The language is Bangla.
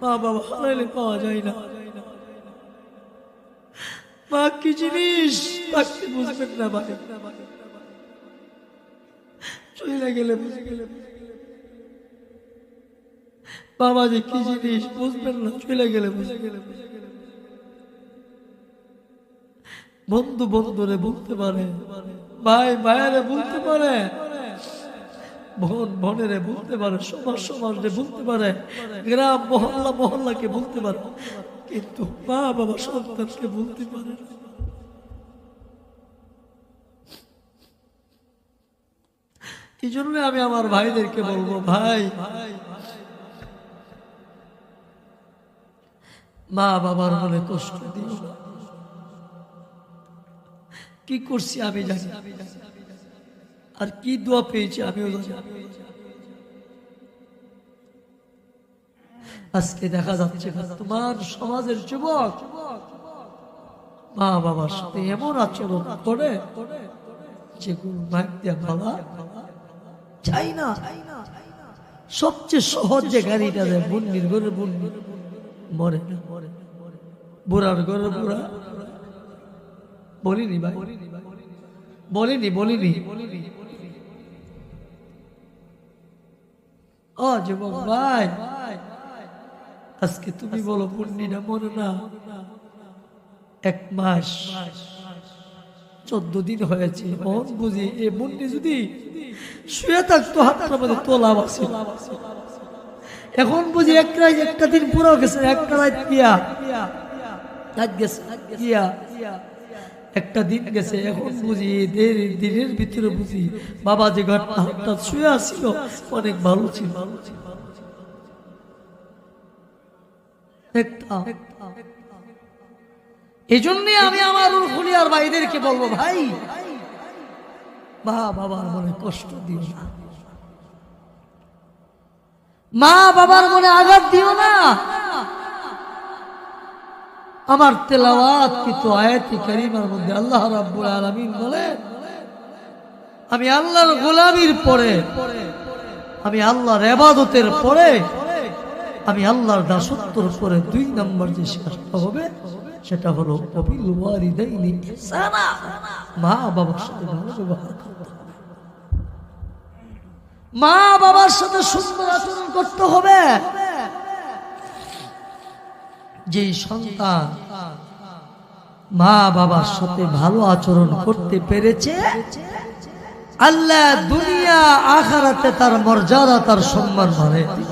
মা বাবা হারাইলে পাওয়া যায় না। মা কি জিনিস থাকতে বুঝবেন না ভাই, চলে গেলে বুঝে গেলে। বাবা যে কি জিনিস বুঝবেন না, চলে গেলে বুঝে গেলে। বন্ধু বন্ধুরে বলতে পারে, ভাই ভাইয়ারে বলতে পারে, বোন বোনেরে বলতে পারে, সমাজ সমাজে বলতে পারে, গ্রাম মহল্লা মহল্লাকে বলতে পারে, কিন্তু মা বাবা সন্তানকে বলতে পারে না। এই জন্য আমি আমার ভাইদেরকে বলবো, ভাই মা বাবার মনে কষ্ট দিও না। কি করছি আমি জানি, আর কি দোয়া পেয়েছি আমিও জানি। আজকে দেখা যাচ্ছে তোমার সমাজের যুবক মা বাবার সাথে এমন আচরণ করে যেগুলো মাইক দিয়ে বলা চাই না। সবচেয়ে সহজ যে গাড়িটা দেয়, বন্যির ঘরে বন্যি মরে না, বুড়ার ঘরে বুড়া। বলিনি ভাই, বলিনি। ও যুবক ভাই, আজকে তুমি বলো বন্যিটা মরে না, 1 মাস 14 দিন হয়েছে। মন বুঝি এ বন্যি যদি শুয়ে থাকতো হাতটার মধ্যে তোলা আছে, এখন বুঝি একটা দিন পুরো গেছে, একটা রাত একটা দিন গেছে। এখন বুঝি দিনের ভিতরে বুঝি বাবা যে ঘরটা শুয়ে আসছিল অনেক ভালো ছিল। এই জন্যে আমি আমার খুলিয়ার ভাইদেরকে বলবো, ভাই মা বাবার মনে কষ্ট দিও না, মা বাবার মনে আঘাত দিও না। আমার তেলাওয়াত কিন্তু আয়াতি কারিমার মধ্যে আল্লাহ রাব্বুল আলামিন বলেন, আমি আল্লাহর গোলামির পরে, আমি আল্লাহর ইবাদতের পরে, আমি আল্লাহর দাসত্বের পরে 2 নম্বর যে কাজটা হবে সেটা হলো ওয়াবিল ওয়ালিদাইনি ইহসানা, মা বাবার সাথে ভালো ব্যবহার করতে হবে, মা বাবার সাথে সুন্দর আচরণ করতে হবে। যে সন্তান মা বাবার সাথে ভালো আচরণ করতে পেরেছে, আল্লাহ দুনিয়া আখিরাতে তার মর্যাদা, তার সম্মান বাড়ায় দিবে।